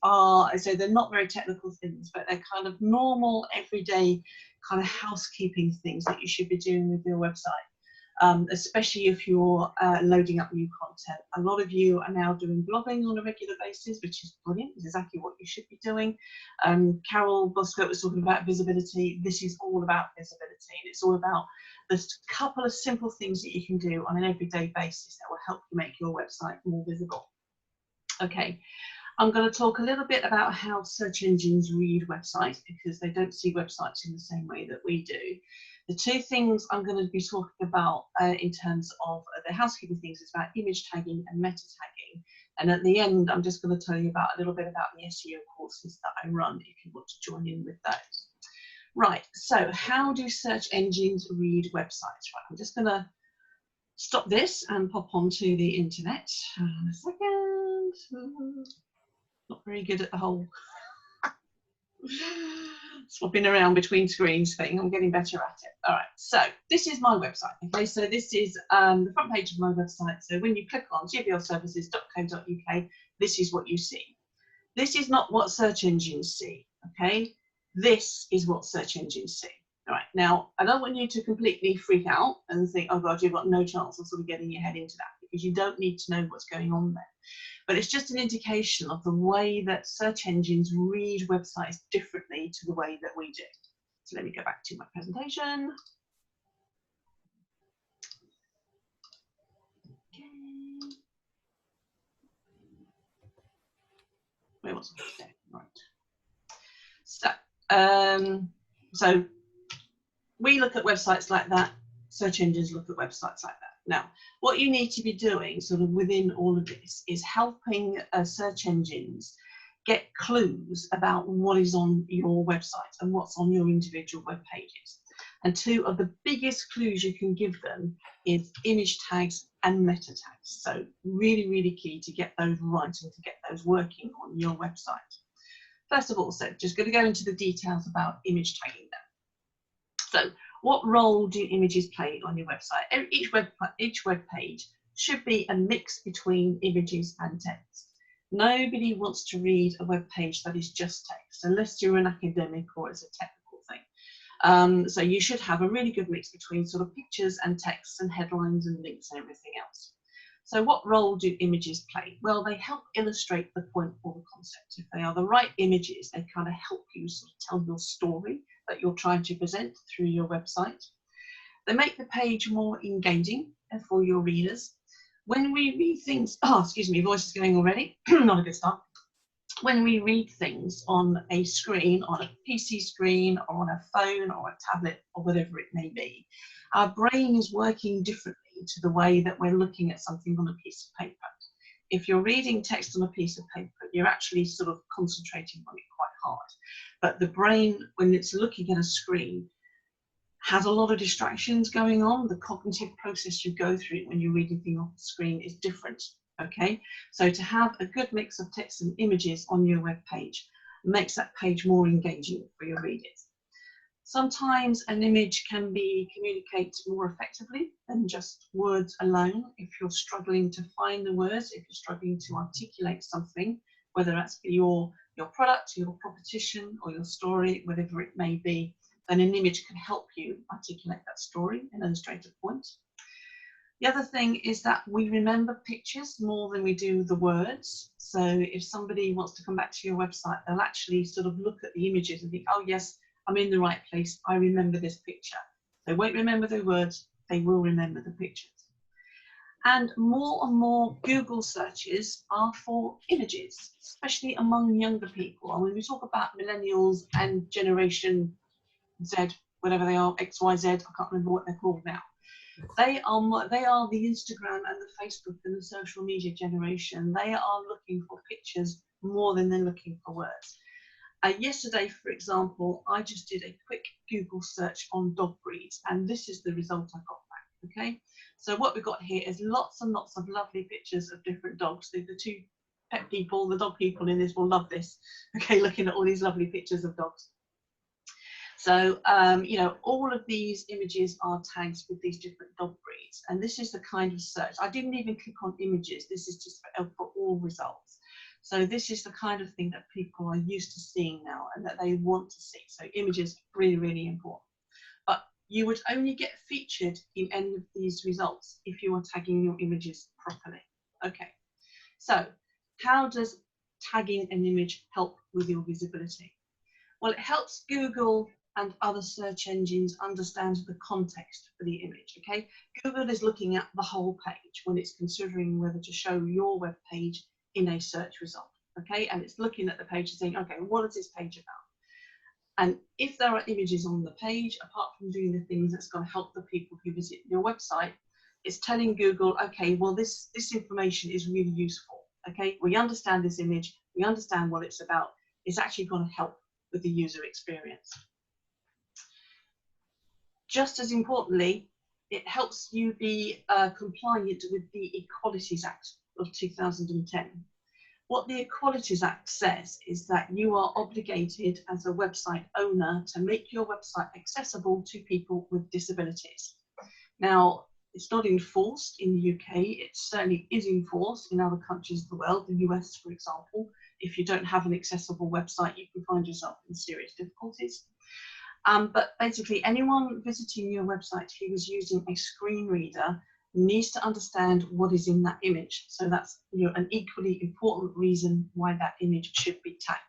are, so they're not very technical things, but they're kind of normal, everyday kind of housekeeping things that you should be doing with your website, especially if you're loading up new content. A lot of you are now doing blogging on a regular basis, which is brilliant. It's exactly what you should be doing. Carol Bosco was talking about visibility. This is all about visibility, and it's all about there's a couple of simple things that you can do on an everyday basis that will help you make your website more visible. Okay. I'm going to talk a little bit about how search engines read websites, because they don't see websites in the same way that we do. The two things I'm going to be talking about in terms of the housekeeping things is about image tagging and meta tagging. And at the end, I'm just going to tell you about a little bit about the SEO courses that I run if you want to join in with those. Right, so how do search engines read websites? Right, I'm just going to stop this and pop onto the internet. A second. Not very good at the whole swapping around between screens thing. I'm getting better at it. All right, so this is my website. Okay, so this is the front page of my website. So when you click on gblservices.co.uk, this is what you see. This is not what search engines see. Okay, this is what search engines see. All right, now I don't want you to completely freak out and think, oh God, you've got no chance of sort of getting your head into that, because you don't need to know what's going on there. But it's just an indication of the way that search engines read websites differently to the way that we do. So let me go back to my presentation. Okay. Where was I? Right. So we look at websites like that. Search engines look at websites like that. Now, what you need to be doing sort of within all of this is helping search engines get clues about what is on your website and what's on your individual web pages. And two of the biggest clues you can give them is image tags and meta tags. So really, really key to get those right and to get those working on your website. First of all, so just going to go into the details about image tagging now. So what role do images play on your website? Each web page should be a mix between images and text. Nobody wants to read a web page that is just text, unless you're an academic or it's a technical thing. So you should have a really good mix between sort of pictures and text and headlines and links and everything else. So what role do images play? Well, they help illustrate the point or the concept. If they are the right images, they kind of help you sort of tell your story that you're trying to present through your website. They make the page more engaging for your readers. When we read things, excuse me, voice is going already, not a good start. When we read things on a screen, on a PC screen, or on a phone or a tablet or whatever it may be, our brain is working differently to the way that we're looking at something on a piece of paper. If you're reading text on a piece of paper, you're actually sort of concentrating on it quite hard. But the brain, when it's looking at a screen, has a lot of distractions going on. The cognitive process you go through when you're reading things off the screen is different. Okay, so to have a good mix of text and images on your web page makes that page more engaging for your readers. Sometimes an image can communicate more effectively than just words alone. If you're struggling to find the words, if you're struggling to articulate something, whether that's your product, your proposition, or your story, whatever it may be, then an image can help you articulate that story and illustrate a point. The other thing is that we remember pictures more than we do the words. So if somebody wants to come back to your website, they'll actually sort of look at the images and think, oh yes, I'm in the right place, I remember this picture. They won't remember the words, they will remember the pictures. And more Google searches are for images, especially among younger people. And when we talk about millennials and Generation Z, whatever they are, XYZ, I can't remember what they're called now. They are the Instagram and the Facebook and the social media generation. They are looking for pictures more than they're looking for words. Yesterday, for example, I just did a quick Google search on dog breeds, and this is the result I got back, okay? So what we've got here is lots and lots of lovely pictures of different dogs. The two pet people, the dog people in this will love this, okay, looking at all these lovely pictures of dogs. So, you know, all of these images are tags with these different dog breeds, and this is the kind of search. I didn't even click on images. This is just for all results. So this is the kind of thing that people are used to seeing now and that they want to see. So images, really, really important. But you would only get featured in any of these results if you are tagging your images properly. Okay, so how does tagging an image help with your visibility? Well, it helps Google and other search engines understand the context for the image, okay? Google is looking at the whole page when it's considering whether to show your web page in a search result, okay? And it's looking at the page and saying, okay, what is this page about? And if there are images on the page, apart from doing the things that's going to help the people who visit your website, it's telling Google, okay, well, this information is really useful, okay? We understand this image, we understand what it's about, it's actually going to help with the user experience. Just as importantly, it helps you be compliant with the Equalities Act of 2010. What the Equalities Act says is that you are obligated as a website owner to make your website accessible to people with disabilities. Now, it's not enforced in the UK, it certainly is enforced in other countries of the world, the US, for example. If you don't have an accessible website, you can find yourself in serious difficulties. But basically, anyone visiting your website who is using a screen reader needs to understand what is in that image. So that's, you know, an equally important reason why that image should be tagged.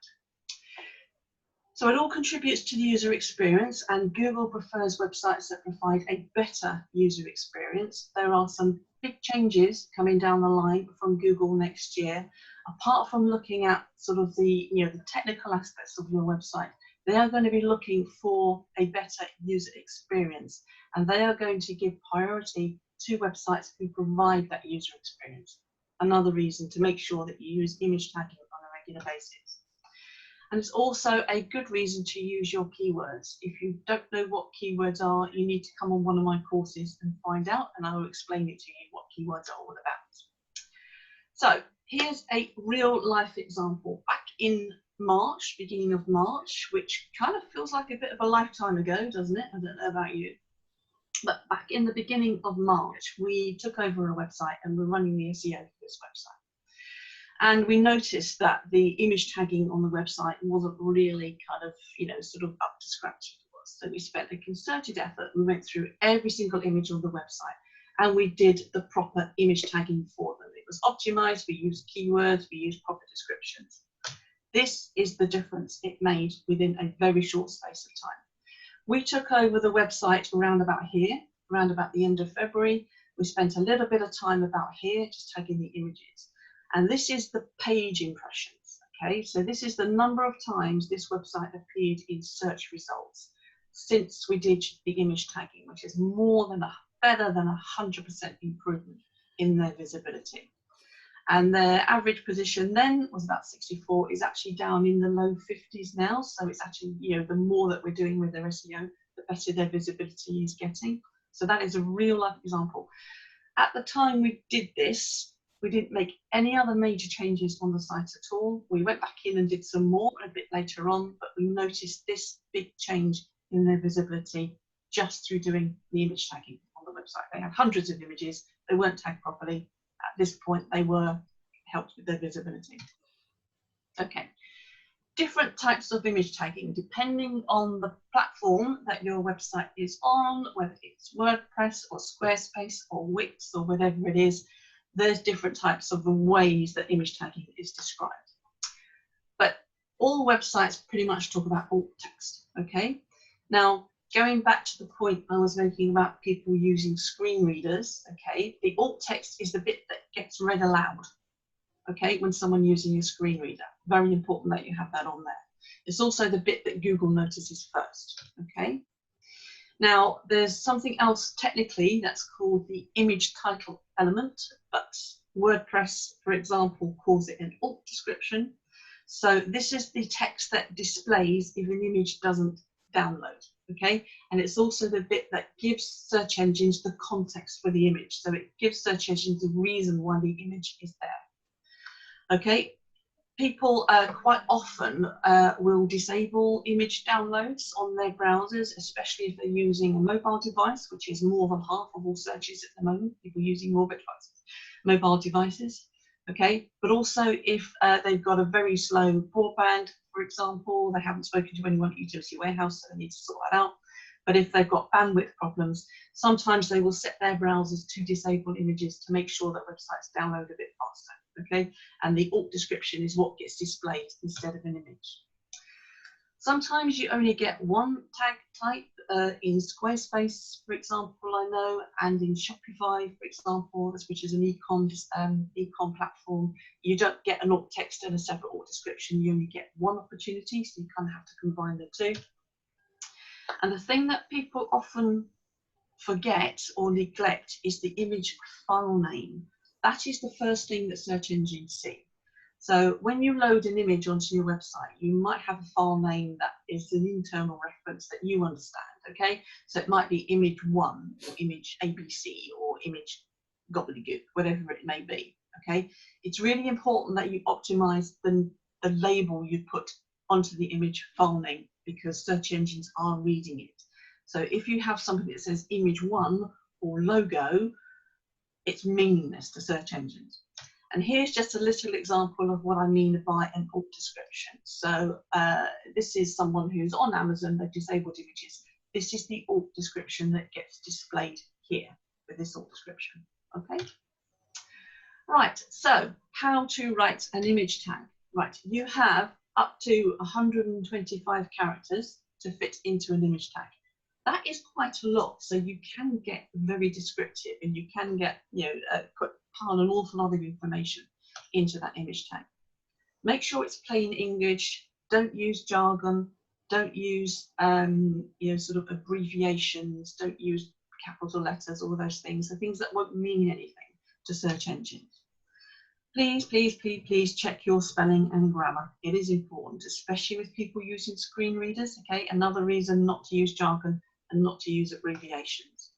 So it all contributes to the user experience, and Google prefers websites that provide a better user experience. There are some big changes coming down the line from Google next year. Apart from looking at sort of the, you know, the technical aspects of your website, they are going to be looking for a better user experience, and they are going to give priority to websites who provide that user experience. Another reason to make sure that you use image tagging on a regular basis. And it's also a good reason to use your keywords. If you don't know what keywords are, you need to come on one of my courses and find out, and I will explain it to you what keywords are all about. So here's a real life example. Back in March, beginning of March, which kind of feels like a bit of a lifetime ago, doesn't it? I don't know about you. But back in the beginning of March, we took over a website and we're running the SEO for this website. And we noticed that the image tagging on the website wasn't really kind of, you know, sort of up to scratch. So we spent a concerted effort. We went through every single image on the website and we did the proper image tagging for them. It was optimized, we used keywords, we used proper descriptions. This is the difference it made within a very short space of time. We took over the website around about here, around about the end of February. We spent a little bit of time about here, just tagging the images. And this is the page impressions, okay? So this is the number of times this website appeared in search results since we did the image tagging, which is better than 100% improvement in their visibility. And their average position then was about 64, is actually down in the low 50s now. So it's actually, you know, the more that we're doing with their SEO, the better their visibility is getting. So that is a real life example. At the time we did this, we didn't make any other major changes on the site at all. We went back in and did some more a bit later on, but we noticed this big change in their visibility just through doing the image tagging on the website. They had hundreds of images, they weren't tagged properly. At this point, they were helped with their visibility. Okay, different types of image tagging, depending on the platform that your website is on, whether it's WordPress or Squarespace or Wix or whatever it is, there's different types of ways that image tagging is described. But all websites pretty much talk about alt text, okay? Now, going back to the point I was making about people using screen readers, okay, the alt text is the bit that gets read aloud, okay, when someone using a screen reader. Very important that you have that on there. It's also the bit that Google notices first, okay? Now, there's something else technically that's called the image title element, but WordPress, for example, calls it an alt description. So this is the text that displays if an image doesn't download, okay? And it's also the bit that gives search engines the context for the image. So it gives search engines the reason why the image is there, okay? People quite often will disable image downloads on their browsers, especially if they're using a mobile device, which is more than half of all searches at the moment, people using mobile devices. Okay, but also if they've got a very slow broadband, for example, they haven't spoken to anyone at Utility Warehouse, so they need to sort that out. But if they've got bandwidth problems, sometimes they will set their browsers to disable images to make sure that websites download a bit faster, okay? And the alt description is what gets displayed instead of an image. Sometimes you only get one tag type in Squarespace, for example, I know, and in Shopify, for example, which is an e-com platform. You don't get an alt text and a separate alt description. You only get one opportunity, so you kind of have to combine the two. And the thing that people often forget or neglect is the image file name. That is the first thing that search engines see. So when you load an image onto your website, you might have a file name that is an internal reference that you understand, okay? So it might be image 1 or image ABC or image gobbledygook, whatever it may be, okay? It's really important that you optimize the label you put onto the image file name because search engines are reading it. So if you have something that says image 1 or logo, it's meaningless to search engines. And here's just a little example of what I mean by an alt description. So this is someone who's on Amazon, they've disabled images. This is the alt description that gets displayed here with this alt description, okay? Right, so how to write an image tag. Right, you have up to 125 characters to fit into an image tag. That is quite a lot, so you can get very descriptive and you can get, pile an awful lot of information into that image tag. Make sure it's plain English, don't use jargon, don't use sort of abbreviations, don't use capital letters, all those things, the things that won't mean anything to search engines. Please, please, please, please check your spelling and grammar. It is important, especially with people using screen readers, okay? Another reason not to use jargon and not to use abbreviations.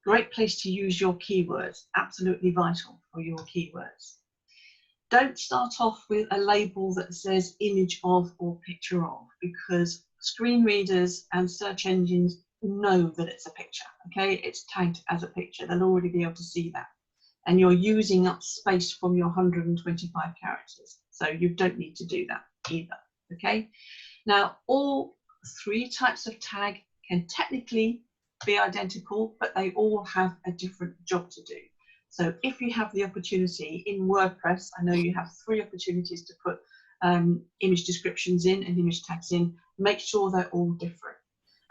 Great place to use your keywords, absolutely vital for your keywords. Don't start off with a label that says image of or picture of, because screen readers and search engines know that it's a picture, okay? It's tagged as a picture, they'll already be able to see that. And you're using up space from your 125 characters. So you don't need to do that either, okay? Now, all three types of tag can technically be identical, but they all have a different job to do. So if you have the opportunity in WordPress, I know you have 3 opportunities to put image descriptions in and image tags in, make sure they're all different.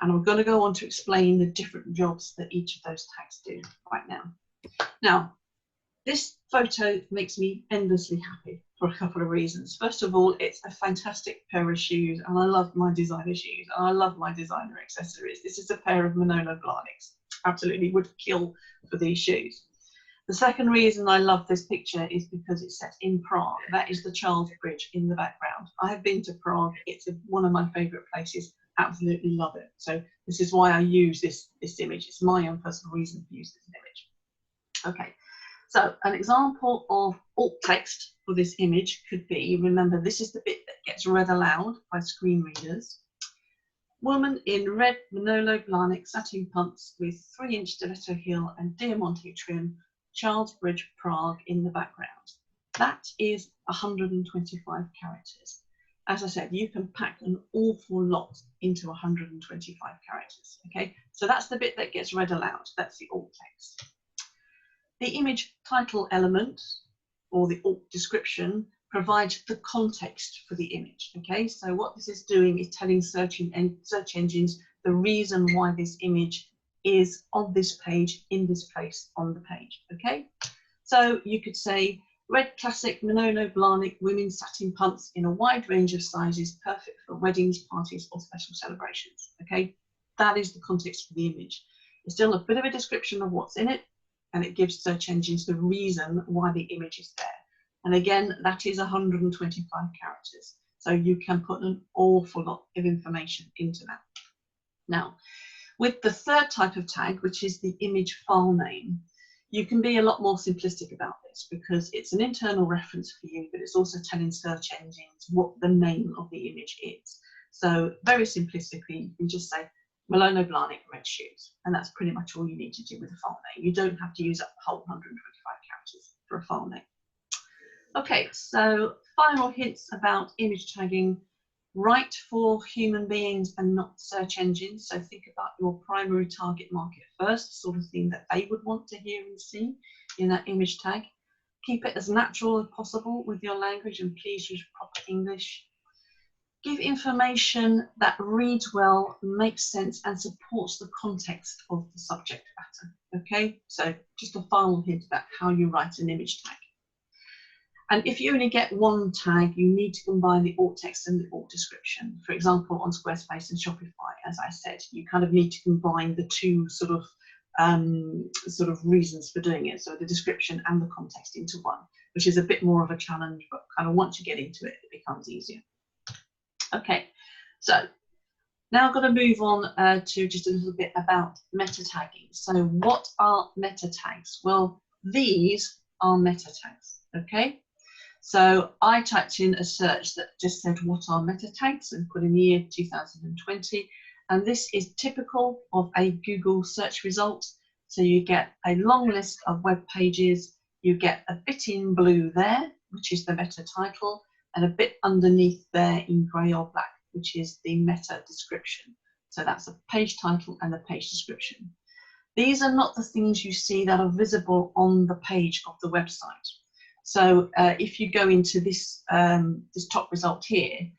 And I'm going to go on to explain the different jobs that each of those tags do right now. Now, this photo makes me endlessly happy for a couple of reasons. First of all, it's a fantastic pair of shoes, and I love my designer shoes, and I love my designer accessories. This is a pair of Manolo Blahniks. Absolutely would kill for these shoes. The second reason I love this picture is because it's set in Prague. That is the Charles Bridge in the background. I have been to Prague. It's one of my favourite places. Absolutely love it. So this is why I use this image. It's my own personal reason for using this image. Okay. So an example of alt text for this image could be, remember, this is the bit that gets read aloud by screen readers. Woman in red Manolo Blahnik satin pumps with 3-inch stiletto heel and diamante trim, Charles Bridge, Prague in the background. That is 125 characters. As I said, you can pack an awful lot into 125 characters, okay? So that's the bit that gets read aloud. That's the alt text. The image title element, or the alt description, provides the context for the image, okay? So what this is doing is telling search engines the reason why this image is on this page, in this place, on the page, okay? So you could say, red classic Manolo Blahnik women's satin pumps in a wide range of sizes, perfect for weddings, parties, or special celebrations, okay? That is the context for the image. It's still a bit of a description of what's in it, and it gives search engines the reason why the image is there. And again, that is 125 characters. So you can put an awful lot of information into that. Now, with the third type of tag, which is the image file name, you can be a lot more simplistic about this because it's an internal reference for you, but it's also telling search engines what the name of the image is. So very simplistically, you can just say, Manolo Blahnik red shoes, and that's pretty much all you need to do with a file name. You don't have to use up the whole 125 characters for a file name. Okay, so final hints about image tagging. Right for human beings and not search engines. So think about your primary target market first, sort of thing that they would want to hear and see in that image tag. Keep it as natural as possible with your language and please use proper English. Give information that reads well, makes sense and supports the context of the subject matter. Okay, so just a final hint about how you write an image tag. And if you only get one tag, you need to combine the alt text and the alt description. For example, on Squarespace and Shopify, as I said, you kind of need to combine the two sort of reasons for doing it. So the description and the context into one, which is a bit more of a challenge, but kind of once you get into it, it becomes easier. Okay, so now I'm going to move on to just a little bit about meta tagging. So what are meta tags? Well, these are meta tags, okay? So I typed in a search that just said, what are meta tags, and put in the year 2020. And this is typical of a Google search result. So you get a long list of web pages, you get a bit in blue there, which is the meta title, and a bit underneath there in grey or black, which is the meta description. So that's a page title and a page description. These are not the things you see that are visible on the page of the website. So if you go into this, this top result here,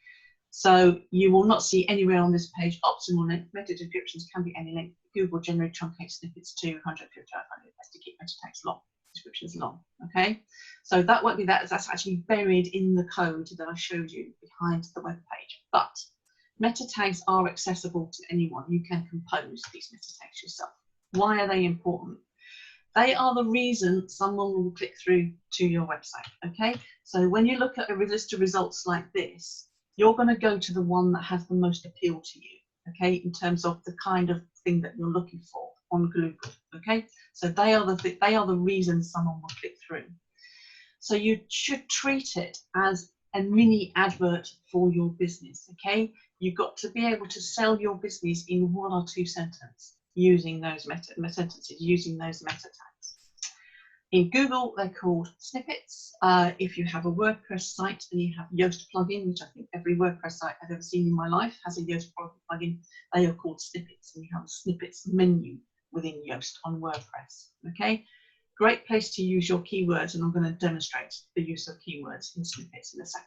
so you will not see anywhere on this page optimal length. Meta descriptions can be any length. Google generally truncates snippets to 150 to 500 to keep meta tags long, descriptions long, okay? So that won't be that, that's actually buried in the code that I showed you behind the web page. But meta tags are accessible to anyone. You can compose these meta tags yourself. Why are they important? They are the reason someone will click through to your website, okay? So when you look at a list of results like this, you're going to go to the one that has the most appeal to you, okay, in terms of the kind of thing that you're looking for on Google, okay? So they are the reasons someone will click through. So you should treat it as a mini advert for your business, okay? You've got to be able to sell your business in 1 or 2 sentences using those meta tags. In Google, they're called snippets. If you have a WordPress site and you have Yoast plugin, which I think every WordPress site I've ever seen in my life has a Yoast plugin, they are called snippets, and you have a snippets menu within Yoast on WordPress. Okay, great place to use your keywords, and I'm going to demonstrate the use of keywords in snippets in a second.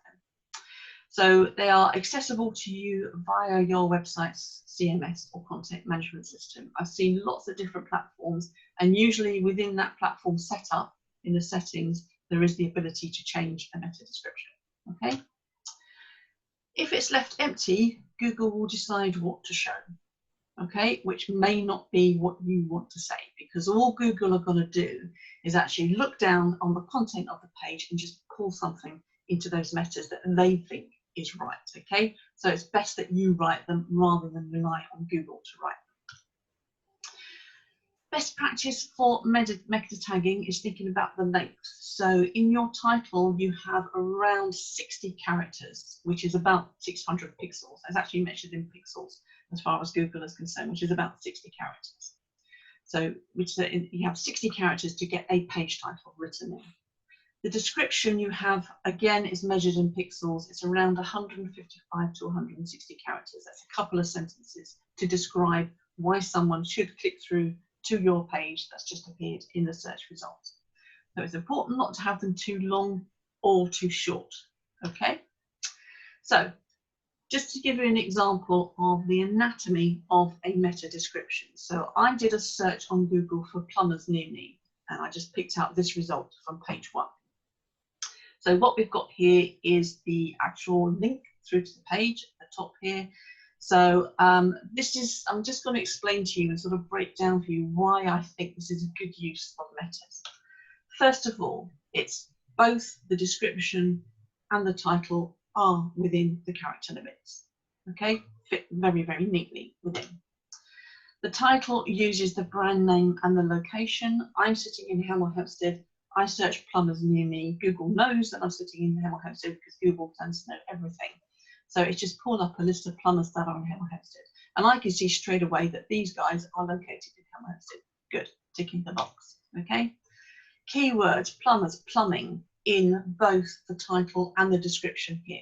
So they are accessible to you via your website's CMS or content management system. I've seen lots of different platforms, and usually within that platform setup, in the settings, there is the ability to change a meta description, okay? If it's left empty, Google will decide what to show, okay? Which may not be what you want to say, because all Google are going to do is actually look down on the content of the page and just pull something into those metas that they think is right, okay? So it's best that you write them rather than rely on Google to write them. Best practice for meta tagging is thinking about the length. So in your title, you have around 60 characters, which is about 600 pixels. It's actually measured in pixels as far as Google is concerned, which is about 60 characters. So you have 60 characters to get a page title written in. The description you have, again, is measured in pixels. It's around 155 to 160 characters. That's a couple of sentences to describe why someone should click through to your page that's just appeared in the search results. So it's important not to have them too long or too short, okay? So just to give you an example of the anatomy of a meta description. So I did a search on Google for plumbers near me, and I just picked out this result from page 1. So what we've got here is the actual link through to the page at the top here. So I'm just going to explain to you and sort of break down for you why I think this is a good use of metas. First of all, it's both the description and the title are within the character limits, okay? Fit very, very neatly within. The title uses the brand name and the location. I'm sitting in Hemel Hempstead. I search plumbers near me. Google knows that I'm sitting in Hemel Hempstead because Google tends to know everything. So it's just pulled up a list of plumbers that are in Hemel Hempstead. And I can see straight away that these guys are located in Hemel Hempstead. Good, ticking the box, okay? Keywords, plumbers, plumbing. in both the title and the description here.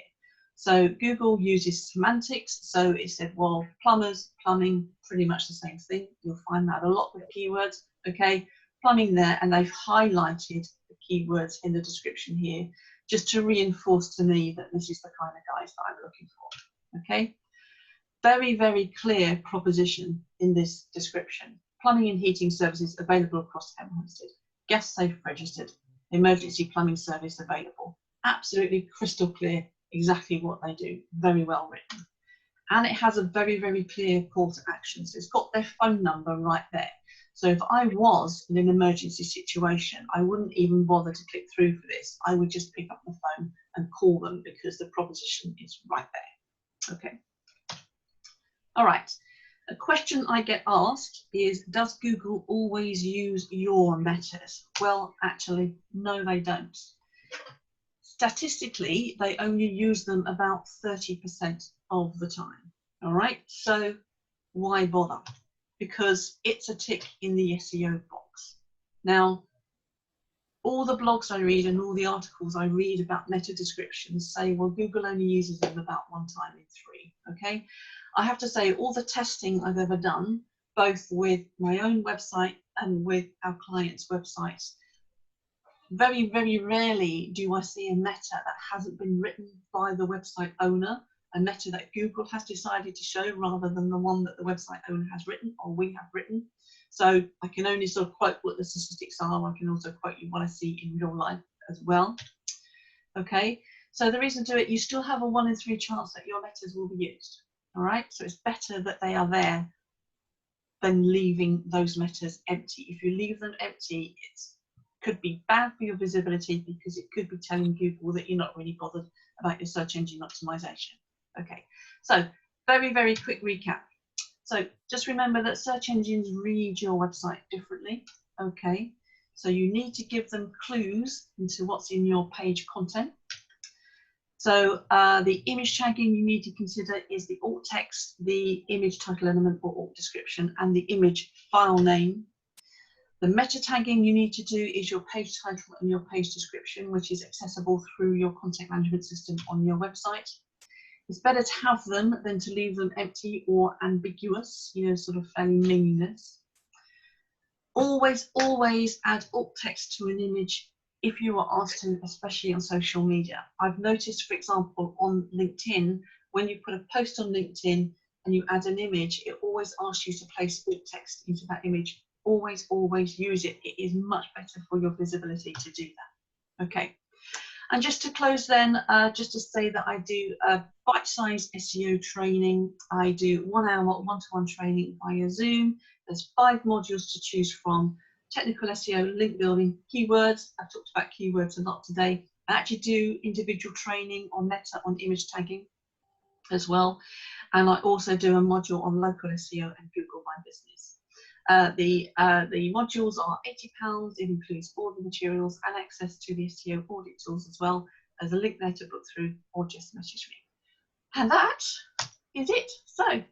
So Google uses semantics, so it said, well, plumbers, plumbing, pretty much the same thing. You'll find that a lot with keywords, okay? Plumbing there, and they've highlighted the keywords in the description here, just to reinforce to me that this is the kind of guys that I'm looking for, okay? Very, very clear proposition in this description. Plumbing and heating services available across Helen Homestead. Gas safe registered. Emergency plumbing service available. Absolutely crystal clear exactly what they do. Very well written. And it has a very, very clear call to action. So it's got their phone number right there. So if I was in an emergency situation, I wouldn't even bother to click through for this. I would just pick up the phone and call them because the proposition is right there. Okay. All right. A question I get asked is, does Google always use your metas? Well, actually, no, they don't. Statistically, they only use them about 30% of the time. All right. So why bother? Because it's a tick in the SEO box. Now, all the blogs I read and all the articles I read about meta descriptions say, well, Google only uses them about 1 time in 3, okay? I have to say, all the testing I've ever done, both with my own website and with our clients' websites, very, very rarely do I see a meta that hasn't been written by the website owner, a meta that Google has decided to show rather than the one that the website owner has written or we have written. So I can only sort of quote what the statistics are. I can also quote you what I see in real life as well. Okay, so the reason to do it, you still have a 1 in 3 chance that your metas will be used. All right, so it's better that they are there than leaving those metas empty. If you leave them empty, it could be bad for your visibility because it could be telling Google that you're not really bothered about your search engine optimization. Okay, so very, very quick recap. So just remember that search engines read your website differently. Okay, so you need to give them clues into what's in your page content. So the image tagging you need to consider is the alt text, the image title element or alt description, and the image file name. The meta tagging you need to do is your page title and your page description, which is accessible through your content management system on your website. It's better to have them than to leave them empty or ambiguous, you know, sort of fairly meaningless. Always, always add alt text to an image if you are asked to, especially on social media. I've noticed, for example, on LinkedIn, when you put a post on LinkedIn and you add an image, it always asks you to place alt text into that image. Always, always use it. It is much better for your visibility to do that. Okay. And just to close then, just to say that I do bite-sized SEO training. I do 1 hour one-to-one training via Zoom. There's 5 modules to choose from: technical SEO, link building, keywords. I've talked about keywords a lot today. I actually do individual training on meta, on image tagging as well. And I also do a module on local SEO and Google My Business. The modules are £80. It includes all the materials and access to the SEO audit tools as well. There's a link there to book through or just message me. And that is it. So